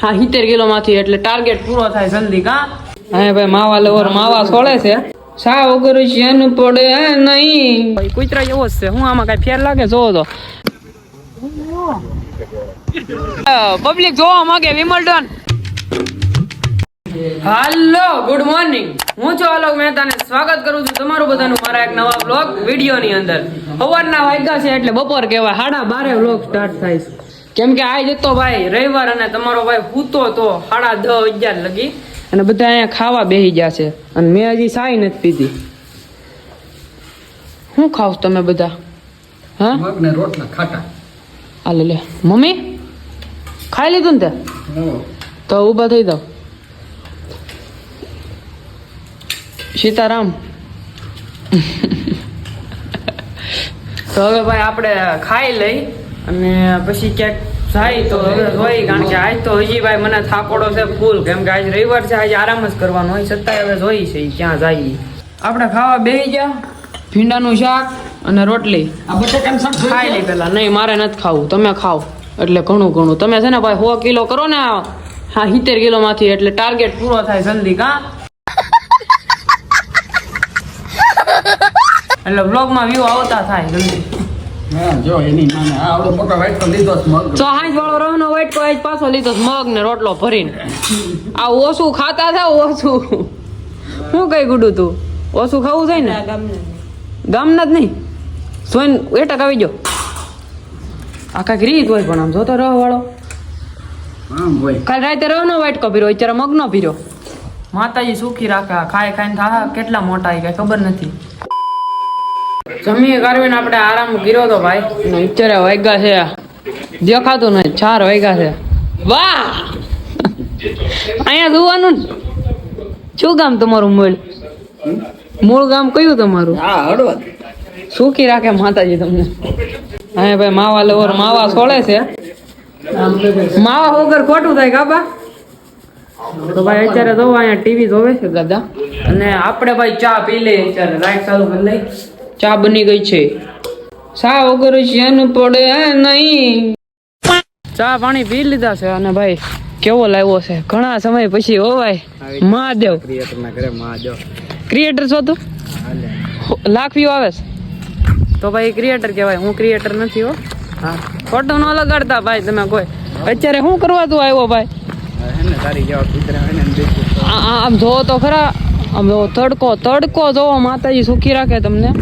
હા 70 કિલો માંથી એટલે ટાર્ગેટ પૂરો થાય જલ્દી કા હા ભાઈ માવા લેવર માવા છોડે છે સા વગર શેન પડે નહીં ભાઈ કુતરા જેવો જ છે હું આમાં કઈ ફેર લાગે જોવો તો પબ્લિક જોવા માંગે વિમલડન હાલો ગુડ મોર્નિંગ હું છું અલોક મહેતા ને સ્વાગત કરું છું તમારું બધાનું મારા એક નવા બ્લોગ વિડીયો ની અંદર સવારના વાગ્યા છે એટલે બપોર કહેવાય 12:30 બ્લોગ સ્ટાર્ટ થાય છે કેમ કે આજ હતો ભાઈ રવિવાર અને તમારો ભાઈ સૂતો તો 10:30-11 લગી અને બધા અહીંયા ખાવા બેસી ગયા છે અને મેં હજી ચાય નથી પીધી શું ખાવ તમે બધા હા મગ ને રોટલા ખાટા હાલે લે મમ્મી ખાઈ લીધું ને તે તો ઊભા થઈ જાવ સીતારામ તો હવે ભાઈ આપણે ખાઈ લઈ અને પછી ક્યાંક જાય તો હવે હોય કારણ કે આજ તો હજી ભાઈ મને થાકોડો છે ફૂલ કેમ કે આજ રવિવાર છે આજે આરામ જ કરવાનો હોય છતાંય હવે જોઈ છે ક્યાં જઈએ આપણે ખાવા બેસી ગયા ભીંડાનું શાક અને રોટલી ખાઈ લઈ પેલા નહીં મારે નથી ખાવું તમે ખાઓ એટલે ઘણું તમે છે ને ભાઈ 100 કિલો કરો ને હા 70 કિલો માંથી એટલે ટાર્ગેટ પૂરો થાય જલ્દી કા એટલે બ્લોગમાં વ્યૂ આવતા થાય જલ્દી હા જો એની માને આ આવડો મોટો વાઈટ તો લીધો જ મગ તો હાંજ વાળો રવનો વાઈટ તો આજ પાછો લીધો મગ ને રોટલો ભરીને આ ઓછું ખાતા હતા ઓછું શું કઈ ગુડું તું ઓછું ખાવું છે ને ગામના જ નહીં સોન એટક આવી ગયો આ કાંઈક રીત હોય પણ આમ જોતો રવ વાળો હા હોય કાલ રાતે રવનો વાઈટ ભર્યો અત્યારે મગનો ભર્યો માતાજી સુખી રાખે ખાઈ ખાઈને થા કેટલા મોટા કઈ ખબર નથી જમી કરવીને આપણે આરામ કર્યો તો ભાઈ અત્યારે વાગ્યા છે દેખાતું ને 4 વાગ્યા છે વાહ અહીંયા જોવાનું શું ગામ તમારું મૂળ ગામ કયું તમારું હા હળવદ સુખી રાખે માતાજી તમને હા ભાઈ માવા લેવર માવા છોડે છે માવા વગર ખોટું થાય કાબા તો ભાઈ અત્યારે જો અહીંયા ટીવી જોવે છે ગદા અને આપણે ભાઈ ચા પી લઈએ અત્યારે લાઈટ ચાલુ કરી લઈ ચા બની ગઈ છે સા વગર શેન પડે નહીં ચા પાણી પી લીધા છે અને ભાઈ કેવો લાવ્યો છે ઘણા સમય પછી હો ભાઈ મહાદેવ ક્રિએટર ના ઘરે મહાદેવ ક્રિએટર છો તું લાખ વ્યૂ આવે છે તો ભાઈ ક્રિએટર કહેવાય હું ક્રિએટર નથી હો હા ફોટો ન લગાડતા ભાઈ તમે કોઈ અત્યારે શું કરવા તું આવ્યો ભાઈ આમ જોવો તો ખરા આમ જોવો તડકો જોવો માતાજી સુખી રાખે તમને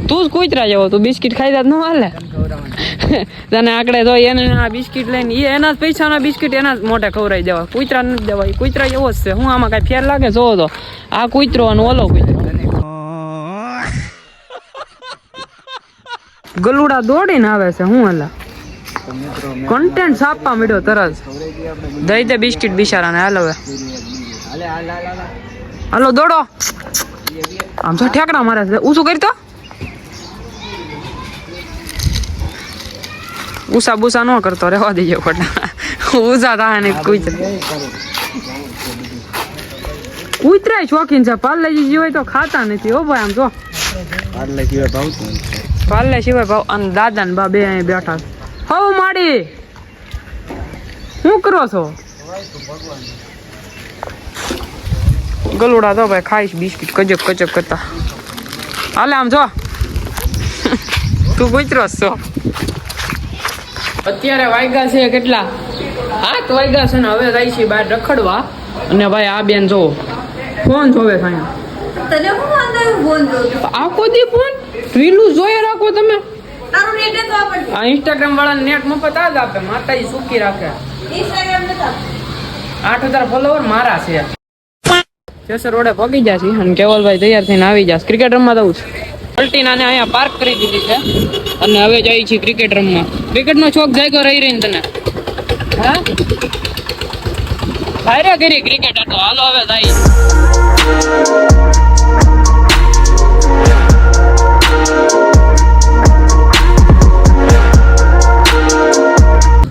તું જ કૂતરા જેવો તું બિસ્કિટ ખાઈ જાત ન હાલે તને આકડે જો એને આ બિસ્કિટ લઈને એના જ પૈસાના બિસ્કિટ એના જ મોઢે ખવડાવી દેવા કૂતરા નથી દેવાય કૂતરા જેવો જ છે હું આમાં કઈ ફેર લાગે જોવો તો આ કૂતરો અને ઓલો કૂતરો ગલુડા દોડીને આવે છે હું હલા કન્ટેન્ટ છાપવા મળ્યો તરત દઈ દે બિસ્કિટ બિચારાને હાલ હવે હાલો દોડો આમ તો ઠેકડા મારે છે ઊંચું કરી તો ઉષા બુસા ન કરતો રહેવા દેજો ખોટા ઉષા થાય ને કૂતરા શોખીન છે પાર્લેજી સિવાય તો ખાતા નથી હો ભાઈ આમ જો પાર્લે સિવાય ભાવ અને દાદા ને બા બે અહીં બેઠા હવ માડી શું કરો છો ગલુડા તો ભાઈ ખાઈશ બિસ્કિટ કચક કરતા હાલે આમ જો તું કૂતરો છો અત્યારે વાગ્યા છે કેટલા 7 વાગ્યા છે ને હવે જાય છે બહાર રખડવા અને ભાઈ આ બેન જોવો ફોન જોવે છે તને હું અંદર ફોન જોઉં આખો દી ફોન રીલું જોયે રાખો તમે તારું નેટ તો આપણ આ ઇન્સ્ટાગ્રામ વાળા નેટ મફત આ જ આપે માતાજી સુખી રાખે ઇન્સ્ટાગ્રામ ન તાપ 8000 ફોલોવર મારા છે કેસર રોડે પગી જાય છે અને કેવલભાઈ તૈયાર થઈને આવી જાય ક્રિકેટ રમવા દઉં છું અલ્ટીનાને અહીંયા પાર્ક કરી દીધી છે અને હવે જઈ છીએ ક્રિકેટ રમવા ક્રિકેટનો શોખ જાગ્યો રહી રહીને તને હા ફાયરા કરી ક્રિકેટ તો હાલો હવે જાય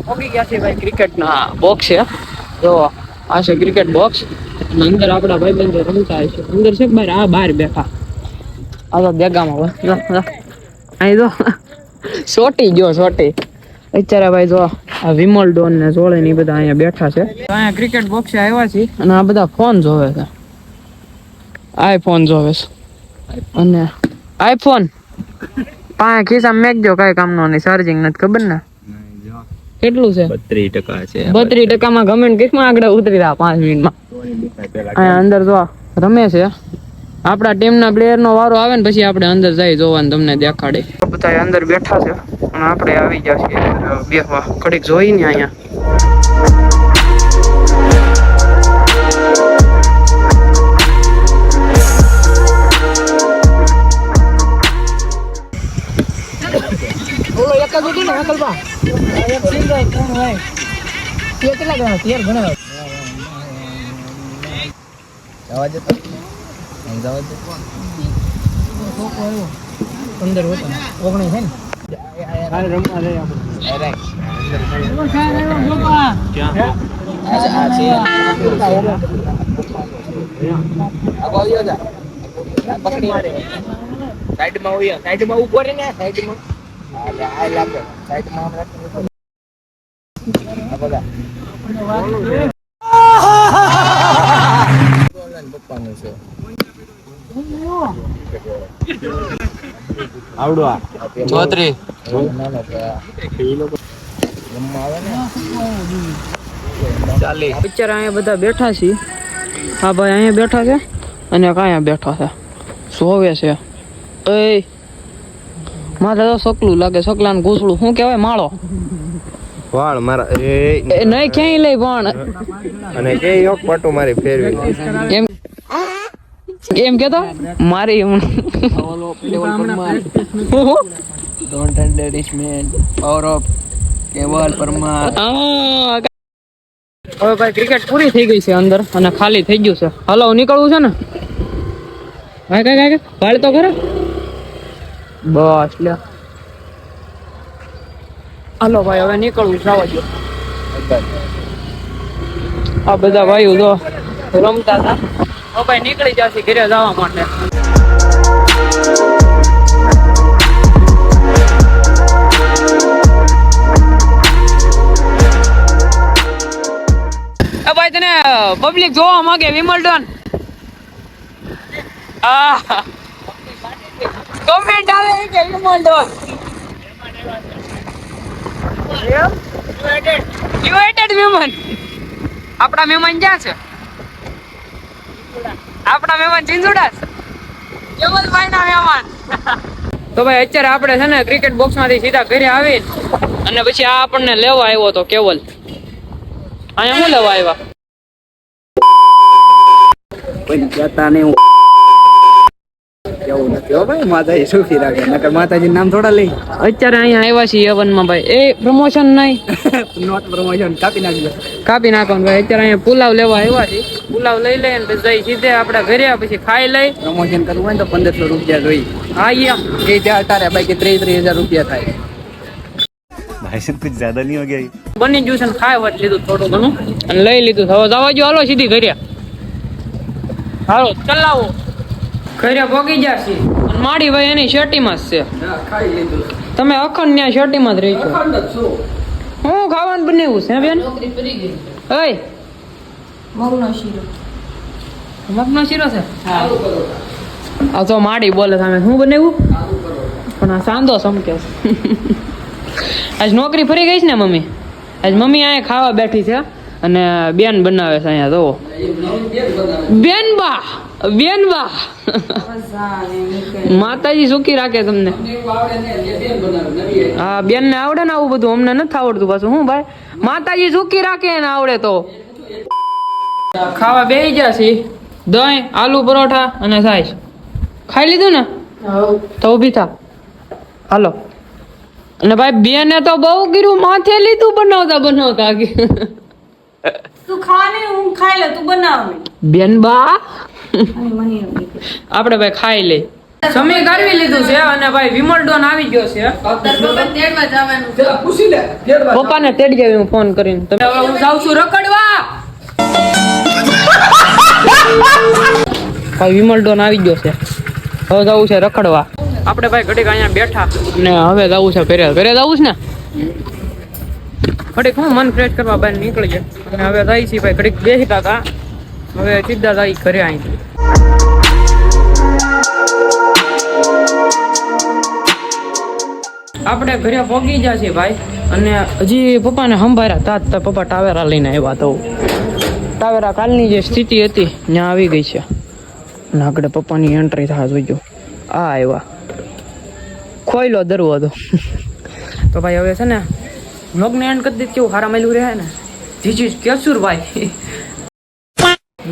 પગી ગયા છે ભાઈ ક્રિકેટના બોક્સ છે જો આ છે ક્રિકેટ બોક્સ અંદર આપણા ભાઈબંધો રમતા છે અંદર છે બહાર આ બહાર બેઠા આ તો દેગામાં અહીં જો સોટી અત્યારે ભાઈ જો આ વિમલ ડોન ને જોડે ને બધા અહીંયા બેઠા છે. અહીંયા ક્રિકેટ બોક્સ આવ્યા છે અને આ બધા ફોન જોવે છે. આઈફોન જોવે છે અને આઈફોન પાંચ ખિસ્સામાં મેકજો, કઈ કામનો નહીં, ચાર્જિંગ નથી. ખબર ને કેટલું છે? 32% છે. 32% ગમે કેટલું આગળ ઉતરી રહ્યા 5 મિનિટમાં. અહીંયા અંદર જો રમે છે. આપણા ટીમના પ્લેયર નો વારો આવે ને પછી આપણે અંદર જઈ જોવાનું તમને દેખાડે. બધા અંદર બેઠા છે અને આપણે આવી ગયા છીએ બેહવા. ઘડીક જોઈ ને અહીંયા સાઈડમાં ઉભો રહે ને સાઈડમાં ચોત્રી પિક્ચર અહીંયા બધા બેઠા છે. હા ભાઈ અહીંયા બેઠા છે અને કયા બેઠા છે સોવે છે. એ મારે તો સકલું લાગે, સકલાનું ઘૂસડું શું કહેવાય, માળો વાળ મારા એ નહીં ક્યાંય લઈ પણ અને કે એક પટો મારી ફેરવી એમ એમ કેતો મારી Don't underestimate power of કેવલ પરમાર. હવે ભાઈ ક્રિકેટ પૂરી થઈ ગઈ છે અંદર અને ખાલી થઈ ગયું છે. હાલો નીકળવું છે ને ભાઈ? કઈ વાળ તો ખરે બસ લે. હાલો ભાઈ હવે નીકળવું છે. આવજો. આ બધા ભાઈઓ જો રમતા હતા. હવે ભાઈ નીકળી જશે ઘરે જવા માટે. ભાઈ તને પબ્લિક જોવા માંગે વિમલ્ટન. કમેન્ટ આવે કે વિમલ્ટન યુનાઇટેડ મહેમાન. આપણા મહેમાન ક્યાં છે? આપણા મહેમાન ચિંચુડા છે. કેવલભાઈ ના મહેમાન. તો ભાઈ અત્યારે આપણે છે ને ક્રિકેટ બોક્સ માંથી સીધા ઘરે આવી અને પછી આ આપણને લેવા આવ્યો તો કેવલ. અહીંયા શું લેવા આવ્યા? કોઈ કહેતા નહીં કેવું નથી હો ભાઈ. માતાજી સુખી રાખે, નકર માતાજી નામ થોડા લઈ. અત્યારે અહીંયા આવ્યા છીએ યવનમાં ભાઈ. એ પ્રમોશન નહીં, નોટ પ્રમોશન કાપી નાખજો. કાપી નાખવાનું ભાઈ. અત્યારે અહીંયા પુલાવ લેવા આવ્યા છીએ. પુલાવ લઈ લઈએ ને જઈ સીધે આપણે ઘરે પછી ખાઈ લઈ. પ્રમોશન કરવું હોય તો 1500 રૂપિયા જોઈ. હા એમ એ ત્યાં અટારે બાકી 33,000 રૂપિયા થાય. ભાઈ સાહેબ कुछ ज्यादा नहीं हो गया? બની ગયું છે ને ખાઈ વાત લીધું થોડું ઘણું અને લઈ લીધું. હવે જવા જો, હાલો સીધી ઘરે. હાલો ચલાવો. ઘરે પગી જશે. માડી ભાઈ એની શેટીમાં જ છે. ખાઈ લીધું. તમે અખંડ ત્યાં શેટીમાં જ રહી છો. હું ખાવાનું બનાવ્યું છે બેન? ઓય મગનો શીરો. મગનો શીરો છે. આ તો માડી બોલે સામે શું બનાવ્યું પણ આ સાંધો સમકે છે. આજ નોકરી ફરી ગઈ છે ને મમ્મી? આજ મમ્મી અહીંયા ખાવા બેઠી છે અને બેન બનાવે છે અહીંયા જો. બેનબા માતાજી સુખી રાખે તમને. હા બેન ને આવડે ને આવું બધું, અમને નથી આવડતું પાછું. હું ભાઈ માતાજી સુખી રાખે ને આવડે તો. ખાવા બેસી ગયા છે. દહીં, આલુ પરોઠા અને છાશ ખાઈ લીધું ને? તો ઊભી થા. હાલો. અને ભાઈ બેને તો બહુ ગીરું માથે લીધું બનાવતા તું ખા ને, હું ખાઈ લે, તું બનાવ. બેન બા મને આપણે ભાઈ ખાઈ લે. સમી કરવી લીધું છે અને ભાઈ વિમલ ડોન આવી ગયો છે. તેડવા જવાનું. પેલા પૂછી લે. પપ્પાને તેડી જાવ હું ફોન કરીને. તમે હવે હું જાઉં છું રખડવા. ભાઈ વિમલ ડોન આવી ગયો છે. હવે જવું છે રખડવા. આપણે ભાઈ ઘડીક અહીંયા બેઠા અને હવે જવું છે ઘરે. ઘરે જવું છે ને? ઘડીક હું મન ફ્રેશ કરવા બહાર નીકળી ગયા અને હવે જાય છે ભાઈ ઘડીક બેસતા હતા હવે સીધા જાય ઘરે અહીંથી. આપણે ઘરે પહોંચી ગયા છીએ ભાઈ અને હજી પપ્પાને સંભાળ્યા તા પપ્પા ટાવેરા લઈને આવ્યા તો ટાવેરા કાલની જે સ્થિતિ હતી ત્યાં આવી ગઈ છે અને આગળ પપ્પાની એન્ટ્રી થવા જોઈજો. આ આવ્યા ખોઈલો દરવાજો તો ભાઈ હવે છે ને વ્લોગને એન્ડ કરી દીધું કેવું સારા મળ્યું રહે ને ધીસ ઇઝ કેશુરભાઈ.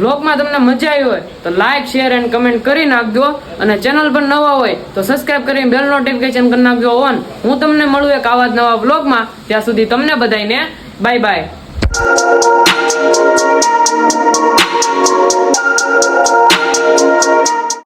વ્લોગમાં તમને મજા આવી હોય તો લાઈક શેર એન્ડ કમેન્ટ કરી નાખજો અને ચેનલ પર નવા હોય તો સબસ્ક્રાઇબ કરીને બેલ નોટિફિકેશન કરી નાખજો ઓન. હું તમને મળું એક આવા જ નવા વ્લોગમાં. ત્યાં સુધી તમને બધાને બાય બાય.